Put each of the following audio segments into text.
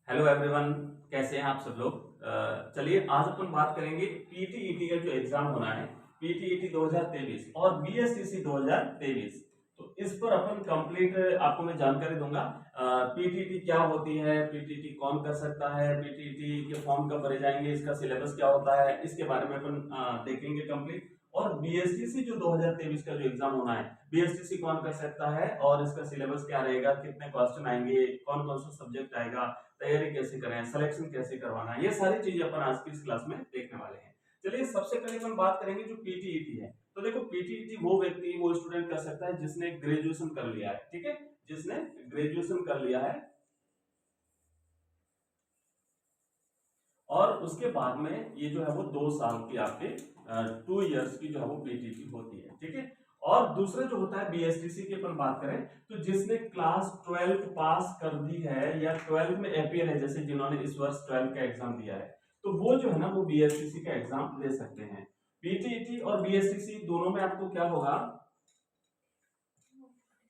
Hello everyone, कैसे हैं आप सब लोग। चलिए आज अपन बात करेंगे पीटीईटी का जो एग्जाम होना है, पीटीईटी 2023 और बीएसटीसी 2023। तो इस पर अपन कंप्लीट आपको मैं जानकारी दूंगा। पीटीईटी क्या होती है, पीटीईटी कौन कर सकता है, पीटीईटी के फॉर्म कब भरे जाएंगे, इसका सिलेबस क्या होता है, इसके बारे में अपन देखेंगे कंप्लीट। और बीएसटीसी जो 2023 का जो एग्जाम होना है, बीएसटीसी कौन कर सकता है और इसका सिलेबस क्या रहेगा, कितने क्वेश्चन आएंगे, कौन कौन सा सब्जेक्ट आएगा, तैयारी कैसे करें, सिलेक्शन कैसे करवाना है, ये सारी चीजें अपन आज की इस क्लास में देखने वाले हैं। चलिए सबसे पहले अपन बात करेंगे जो पीटीईटी है। तो देखो पीटीईटी वो व्यक्ति वो स्टूडेंट कर सकता है जिसने ग्रेजुएशन कर लिया है, ठीक है, जिसने ग्रेजुएशन कर लिया है और उसके बाद में ये जो है वो 2 साल की आपके 2 इयर्स की जो है वो पीटीईटी होती है, ठीक है। और दूसरा जो होता है बीएसटीसी की अपन बात करें तो जिसने क्लास 12th पास कर दी है या 12th में अपियर है, जैसे जिन्होंने इस वर्ष 12th का एग्जाम दिया है, तो वो जो है ना वो बीएसटीसी का एग्जाम दे सकते हैं। पीटीईटी और बीएसटीसी दोनों में आपको क्या होगा,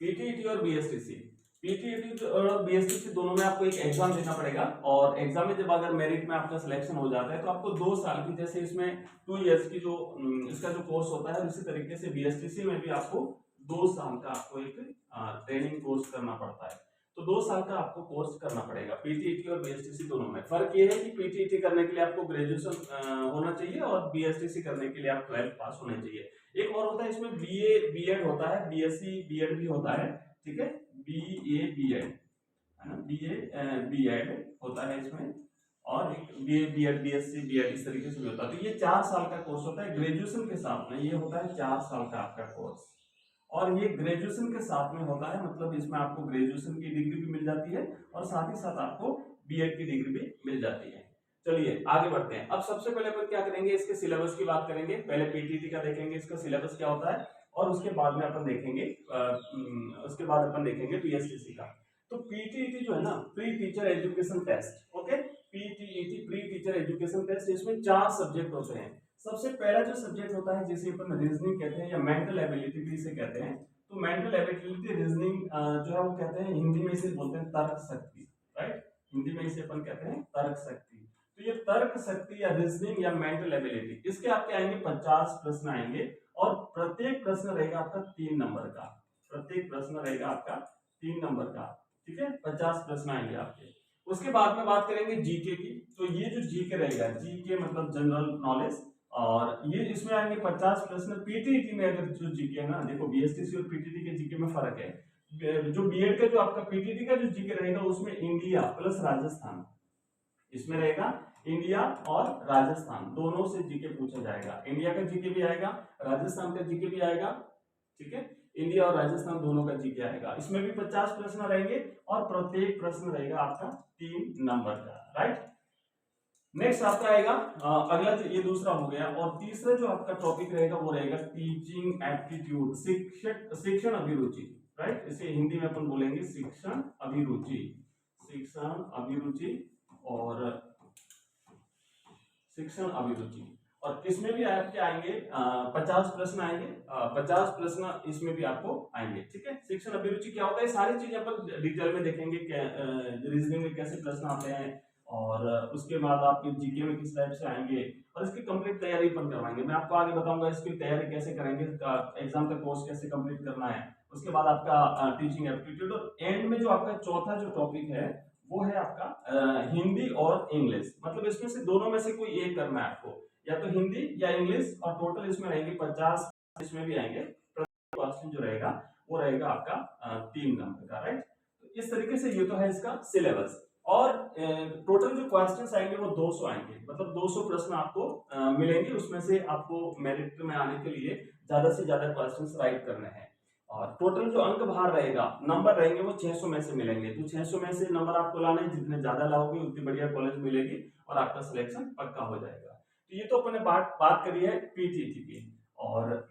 पीटीईटी और बीएसटीसी, पीटीईटी और बीएसटीसी दोनों में आपको एक एग्जाम देना पड़ेगा और एग्जाम में जब अगर मेरिट में आपका सिलेक्शन हो जाता है तो आपको 2 साल की, जैसे इसमें 2 इयर्स की जो इसका जो कोर्स होता है, उसी तरीके से बीएसटीसी में भी आपको 2 साल का आपको एक ट्रेनिंग कोर्स करना पड़ता है। तो 2 साल का आपको कोर्स करना पड़ेगा पीटीईटी और बीएसटीसी दोनों में। फर्क ये है कि पीटीईटी करने के लिए आपको ग्रेजुएशन होना चाहिए और बीएसटीसी करने के लिए आप 12th पास होने चाहिए। एक और होता है इसमें बीए बीएड होता है, बीएससी बीएड भी होता है, ठीक है, बीए बीएड है ना, बीए बीएड होता है इसमें, और एक बीए बीएड बीएससी बीएड इस तरीके से भी होता है। तो ये 4 साल का कोर्स होता है ग्रेजुएशन के साथ में, ये होता है 4 साल का आपका कोर्स। और ये ग्रेजुएशन के साथ में होता है, मतलब इसमें आपको ग्रेजुएशन की डिग्री भी मिल जाती है और साथ ही साथ आपको बीएड की डिग्री भी मिल जाती है। चलिए आगे बढ़ते हैं। अब सबसे पहले अपन क्या करेंगे, इसके सिलेबस की बात करेंगे। पहले पीटीटी का देखेंगे इसका सिलेबस क्या होता है और उसके बाद में अपन देखेंगे उसके बाद अपन देखेंगे पीएसटीसी का। तो पीटीईटी जो है ना, pre teacher education test, okay, PTET pre teacher education test, इसमें 4 सब्जेक्ट होते हैं। सबसे पहला जो सब्जेक्ट होता है जिसे अपन रीजनिंग कहते हैं या मेंटल एबिलिटी भी इसे कहते हैं। तो मेंटल एबिलिटी रीजनिंग जो है वो कहते हैं, हिंदी में इसे बोलते हैं तर्क शक्ति, राइट, हिंदी में इसे अपन कहते हैं तर्क शक्ति। तो ये तर्क शक्ति या रीजनिंग या मेंटल एबिलिटी, इसके आपके आएंगे 50 प्रश्न आएंगे और प्रत्येक प्रश्न रहेगा आपका 3 नंबर का, प्रत्येक प्रश्न रहेगा आपका 3 नंबर का, ठीक है, 50 प्रश्न आएंगे आपके। उसके बाद में बात करेंगे जीके की। तो ये जो जीके रहेगा, जीके मतलब जनरल नॉलेज, और ये इसमें आएंगे 50 प्रश्न। पीटीईटी में अगर जो जीके है ना, देखो बीएसटीसी और पीटीटी के जीके में फर्क है। जो बीएड का जो आपका पीटीटी का जो जीके रहेगा उसमें इंडिया प्लस राजस्थान, इसमें रहेगा इंडिया और राजस्थान दोनों से जीके पूछा जाएगा। इंडिया का जीके भी आएगा, राजस्थान का जीके भी आएगा, ठीक है, इंडिया और राजस्थान दोनों का जीके आएगा। इसमें भी 50 प्रश्न रहेंगे और प्रत्येक प्रश्न रहेगा आपका 3 नंबर का, राइट। नेक्स्ट आपका आएगा अगला, ये दूसरा हो गया। और तीसरा जो आपका टॉपिक रहेगा वो रहेगा टीचिंग एप्टीट्यूड, शिक्षण अभिरुचि, राइट, इसे हिंदी में अपन बोलेंगे शिक्षण अभिरुचि, शिक्षण अभिरुचि और शिक्षण अभिरुचि। और इसमें भी आपके आएंगे 50 प्रश्न आएंगे, 50 प्रश्न इसमें भी आपको आएंगे, ठीक है। शिक्षण अभिरुचि क्या होता है, सारी चीजें अपन डिटेल में देखेंगे, रीजनिंग में कैसे प्रश्न आते हैं और उसके बाद आपके जीके में किस टाइप से आएंगे और इसकी कंप्लीट तैयारी अपन करवाएंगे। मैं आपको आगे बताऊंगा इसकी तैयारी कैसे करेंगे, एग्जाम का कोर्स कैसे कंप्लीट करना है। उसके बाद आपका टीचिंग एप्टीट्यूड, और एंड में जो आपका चौथा जो टॉपिक है वो है आपका हिंदी और इंग्लिश। मतलब इसमें से दोनों में से कोई एक करना है आपको, या तो हिंदी या इंग्लिश, और टोटल इसमें रहेंगे 50, इसमें भी आएंगे। क्वेश्चन जो रहेगा वो रहेगा आपका 3 नंबर का, राइट। तो इस तरीके से ये तो है इसका सिलेबस। और टोटल जो क्वेश्चंस आएंगे वो 200 आएंगे, मतलब 200 प्रश्न आपको मिलेंगे। उसमें से आपको मेरिट में आने के लिए ज्यादा से ज्यादा क्वेश्चंस राइट करने हैं। और टोटल जो अंक भार रहेगा, नंबर रहेंगे, वो 600 में से मिलेंगे। तो 600 में से नंबर आपको लाने, जितने ज्यादा लाओगे उतनी बढ़िया कॉलेज मिलेगी और आपका सिलेक्शन पक्का हो जाएगा। तो ये तो अपने बात करी है पीटीटी की। और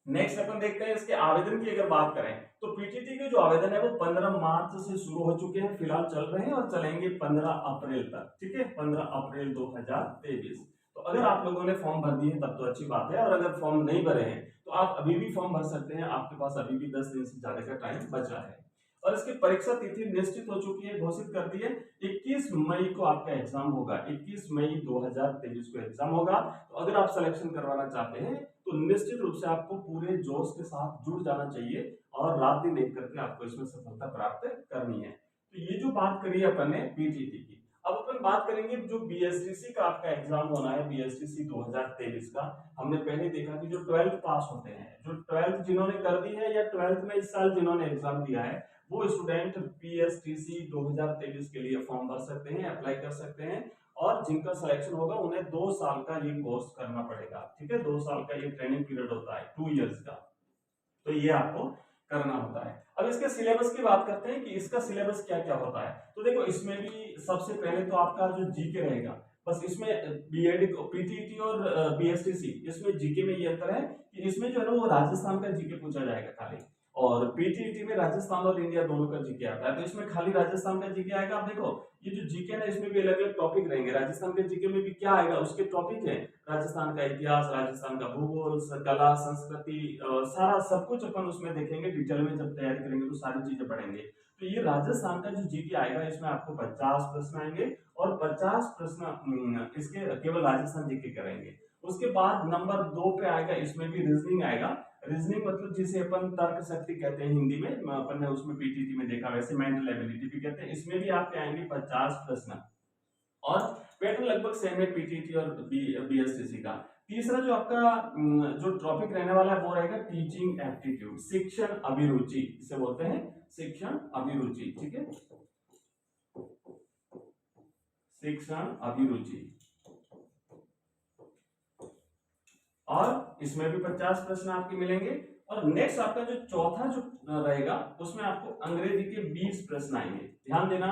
नेक्स्ट अपन देखते हैं इसके आवेदन की। अगर बात करें तो पीटीटी के जो आवेदन है वो 15 मार्च से शुरू हो चुके हैं, फिलहाल चल रहे हैं और चलेंगे 15 अप्रैल तक, ठीक है, 15 अप्रैल 2023। तो अगर आप लोगों ने फॉर्म भर दिए तब तो अच्छी बात है, और अगर फॉर्म नहीं भरे हैं तो आप अभी भी फॉर्म भर सकते हैं, आपके पास अभी भी 10 दिन से ज्यादा का टाइम बचा है। और इसकी परीक्षा तिथि निश्चित हो चुकी है, घोषित कर दी है। 21 मई को आपका एग्जाम होगा, 21 मई 2023 को एग्जाम होगा। तो अगर आप सिलेक्शन करवाना चाहते हैं तो निश्चित रूप से आपको पूरे जोश के साथ जुट जाना चाहिए और रात दिन एक करके आपको इसमें सफलता प्राप्त करनी है। तो ये जो बात करी है अपन ने पीटीटी की, अब अपन बात करेंगे जो बीएसटीसी का आपका एग्जाम होना है, बीएसटीसी 2023 का। हमने पहले देखा कि जो 12th पास होते हैं, जो 12th जिन्होंने कर दी है या 12th में इस साल जिन्होंने एग्जाम दिया है, वो स्टूडेंट बीएसटीसी 2023 के लिए फॉर्म भर सकते हैं, अप्लाई कर सकते हैं। और जिनका सिलेक्शन होगा उन्हें 2 साल का ये कोर्स करना पड़ेगा, ठीक है। 2 साल का ये ट्रेनिंग पीरियड होता है, 2 इयर्स का। तो ये आपको करना होता है। अब इसके सिलेबस की बात करते हैं कि इसका सिलेबस क्या क्या होता है। तो देखो, इसमें भी सबसे पहले तो आपका जो जीके रहेगा, बस इसमें बीएड, पीटीटी और बीएसटीसी, इसमें जीके में ये अंतर है कि इसमें जो है ना वो राजस्थान का जीके पूछा जाएगा खाली, और पीटीटी में राजस्थान और इंडिया दोनों का जीके आता है। तो इसमें खाली राजस्थान का जीके आएगा। आप देखो, ये जो जीके है ना, इसमें भी अलग अलग टॉपिक रहेंगे। राजस्थान के जीके में भी क्या आएगा, उसके टॉपिक है राजस्थान का इतिहास, राजस्थान का भूगोल, कला, संस्कृति, सारा सब कुछ अपन उसमें देखेंगे। डिटेल में जब तैयारी करेंगे तो सारी चीजें पढ़ेंगे। तो ये राजस्थान का जो जीके आएगा, इसमें आपको 50 प्रश्न आएंगे और 50 प्रश्न इसके केवल राजस्थान जीके करेंगे। उसके बाद नंबर 2 पे आएगा, इसमें भी रीजनिंग आएगा। रीजनिंग मतलब जिसे अपन तर्क शक्ति कहते हैं हिंदी में, अपन ने उसमें पीटीटी में देखा, वैसे मेंटल एबिलिटी भी कहते हैं। इसमें भी आपके आएंगे 50 प्रश्न और पैटर्न लगभग सेम है पीटीटी और बीएसटीसी का। तीसरा जो आपका जो टॉपिक रहने वाला है वो रहेगा टीचिंग एप्टीट्यूड, शिक्षण अभिरुचि इसे बोलते हैं, शिक्षण अभिरुचि, ठीक है, शिक्षण अभिरुचि। और इसमें भी 50 प्रश्न आपके मिलेंगे। और नेक्स्ट आपका जो चौथा जो रहेगा, उसमें आपको अंग्रेजी के 20 प्रश्न आएंगे। ध्यान देना,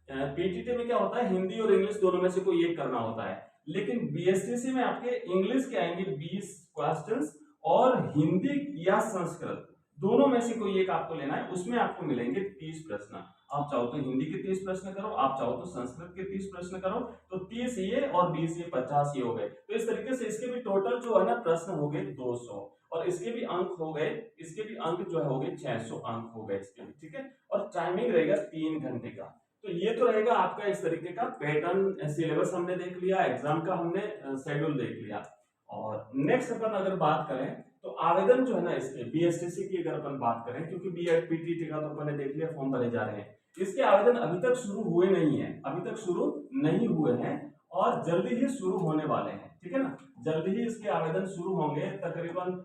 पीटीटी में क्या होता है, हिंदी और इंग्लिश दोनों में से कोई एक करना होता है, लेकिन बीएसटीसी में आपके इंग्लिश के आएंगे 20 क्वेश्चंस और हिंदी या संस्कृत दोनों में से कोई एक आपको लेना है। उसमें आपको मिलेंगे 30 प्रश्न। आप चाहो तो हिंदी के 30 प्रश्न करो, आप चाहो तो संस्कृत के 30 प्रश्न करो। तो 30 ये और 20 ये 50 ये हो गए। तो इस तरीके से इसके भी टोटल जो है ना प्रश्न हो गए 200 और इसके भी अंक हो गए, इसके भी अंक जो है हो गए 600 अंक हो गए इसके भी, ठीक है। और टाइमिंग रहेगा 3 घंटे का। तो ये तो रहेगा आपका इस तरीके का पैटर्न। सिलेबस हमने देख लिया, एग्जाम का हमने शेड्यूल देख लिया। और नेक्स्ट अपन अगर बात करें तो आवेदन जो है ना इसके बीएसटीसी की अगर अपन बात करें, क्योंकि बीएड पीटीटी का तो अपन ने देख लिया, फॉर्म भरे जा रहे हैं, इसके आवेदन अभी तक शुरू हुए नहीं है, अभी तक शुरू नहीं हुए हैं और जल्दी ही शुरू होने वाले हैं, ठीक है ना। जल्दी ही इसके आवेदन शुरू होंगे, तकरीबन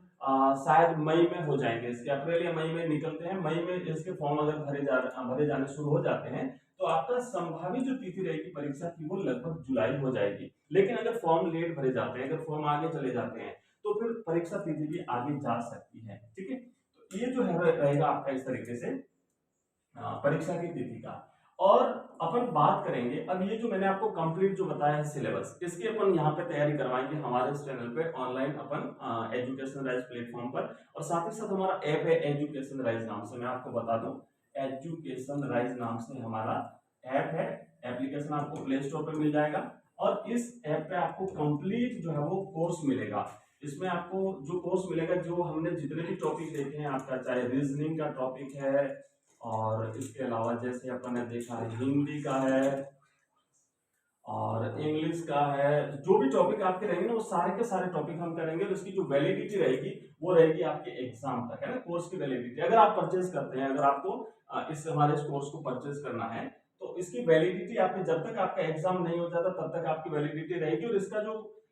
शायद मई में हो जाएंगे इसके, अप्रैल या मई में निकलते हैं। मई में इसके फॉर्म अगर भरे जाने शुरू हो जाते हैं तो आपका संभावित जो तिथि रहेगी परीक्षा की वो लगभग जुलाई हो जाएगी। लेकिन अगर फॉर्म लेट भरे जाते हैं, अगर फॉर्म आगे चले जाते हैं तो फिर परीक्षा तिथि भी आगे जा सकती है, ठीक है। तो ये जो है रहेगा आपका इस तरीके से परीक्षा की तिथि का। और अपन बात करेंगे अब ये जो मैंने आपको कंप्लीट जो बताया है सिलेबस, इसकी अपन यहाँ पे तैयारी करवाएंगे हमारे इस चैनल पे ऑनलाइन, अपन एजुकेशन राइज प्लेटफॉर्म पर। और साथ ही साथ हमारा ऐप है एजुकेशन राइज नाम से, मैं आपको बता दूं एजुकेशन राइज नाम से हमारा ऐप है। एप्लीकेशन आपको प्ले स्टोर पर मिल जाएगा और इस ऐप पे आपको कंप्लीट जो है वो कोर्स मिलेगा। इसमें आपको जो कोर्स मिलेगा, जो हमने जितने भी टॉपिक देखे हैं आपका, चाहे रीजनिंग का टॉपिक है और इसके अलावा जैसे अपन ने देखा है हिंदी का है और इंग्लिश का है, जो भी टॉपिक आपके रहेंगे ना वो सारे के सारे टॉपिक हम करेंगे। और इसकी जो वैलिडिटी रहेगी वो रहेगी आपके एग्जाम तक, है ना, कोर्स की वैलिडिटी। अगर आप परचेज करते हैं, अगर आपको इस हमारे इस कोर्स को परचेज करना है तो इसकी वैलिडिटी आपके जब तक आपका एग्जाम नहीं हो जाता तब तक आपकी वैलिडिटी रहेगी। और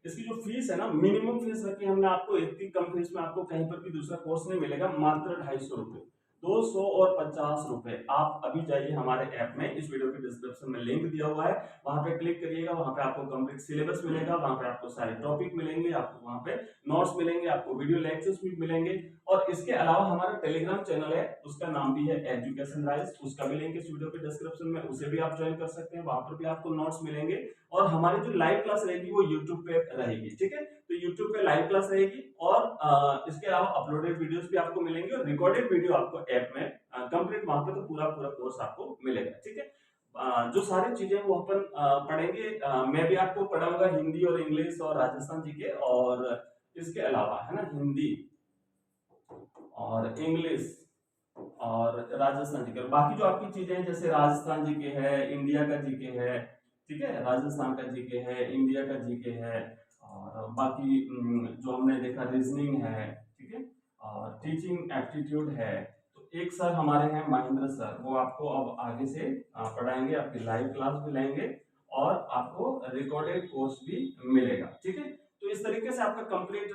इसकी जो फीस है ना, मिनिमम फीस रखी हमने आपको, इतनी कम फीस में आपको कहीं पर भी दूसरा कोर्स नहीं मिलेगा, मात्र 250 रुपए, 200 और 50 रुपए। आप अभी जाइए हमारे ऐप में, इस वीडियो के डिस्क्रिप्शन में लिंक दिया हुआ है, वहां पे क्लिक करिएगा, वहां पे आपको कंप्लीट सिलेबस मिलेगा, वहां पे आपको सारे टॉपिक मिलेंगे, आपको वहां पे नोट्स मिलेंगे, आपको वीडियो लेक्चर्स भी मिलेंगे। और इसके अलावा हमारा टेलीग्राम चैनल है, उसका नाम भी है एजुकेशन राइज, उसका भी लिंक इस वीडियो के डिस्क्रिप्शन में, उसे भी आप ज्वाइन कर सकते हैं, वहां पर भी आपको नोट्स मिलेंगे। और हमारी जो लाइव क्लास रहेगी वो यूट्यूब पे रहेगी, ठीक है। तो यूट्यूब पे लाइव क्लास रहेगी और इसके अलावा अपलोडेड वीडियोस भी आपको मिलेंगे और रिकॉर्डेड वीडियो आपको ऐप में कंप्लीट, वहां पे तो पूरा कोर्स आपको मिलेगा, ठीक है। जो सारी चीजें वो अपन पढ़ेंगे, मैं भी आपको पढ़ाऊंगा हिंदी और इंग्लिश और राजस्थान जी के, और इसके अलावा है ना हिंदी और इंग्लिश और राजस्थान जीके। बाकी जो आपकी चीजें हैं जैसे राजस्थान जीके है, इंडिया का जीके है, ठीक है, राजस्थान का जीके है, इंडिया का जीके है, और बाकी जो हमने देखा रीजनिंग है, ठीक है, और टीचिंग एप्टीट्यूड है। तो एक सर हमारे हैं महेंद्र सर, वो आपको अब आगे से पढ़ाएंगे, आपकी लाइव क्लास भी लेंगे और आपको रिकॉर्डेड कोर्स भी मिलेगा, ठीक है। तो इस तरीके से आपका कंप्लीट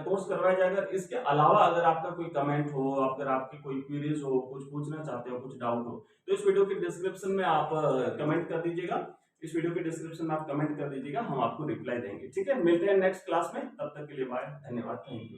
कोर्स करवाया जाएगा। इसके अलावा अगर आपका कोई कमेंट हो, अगर आपकी कोई क्वेरीज हो, कुछ पूछना चाहते हो, कुछ डाउट हो, तो इस वीडियो के डिस्क्रिप्शन में आप कमेंट कर दीजिएगा। इस वीडियो के डिस्क्रिप्शन में आप कमेंट कर दीजिएगा, हम आपको रिप्लाई देंगे, ठीक है। मिलते हैं नेक्स्ट क्लास में, तब तक के लिए बाय, धन्यवाद, थैंक यू।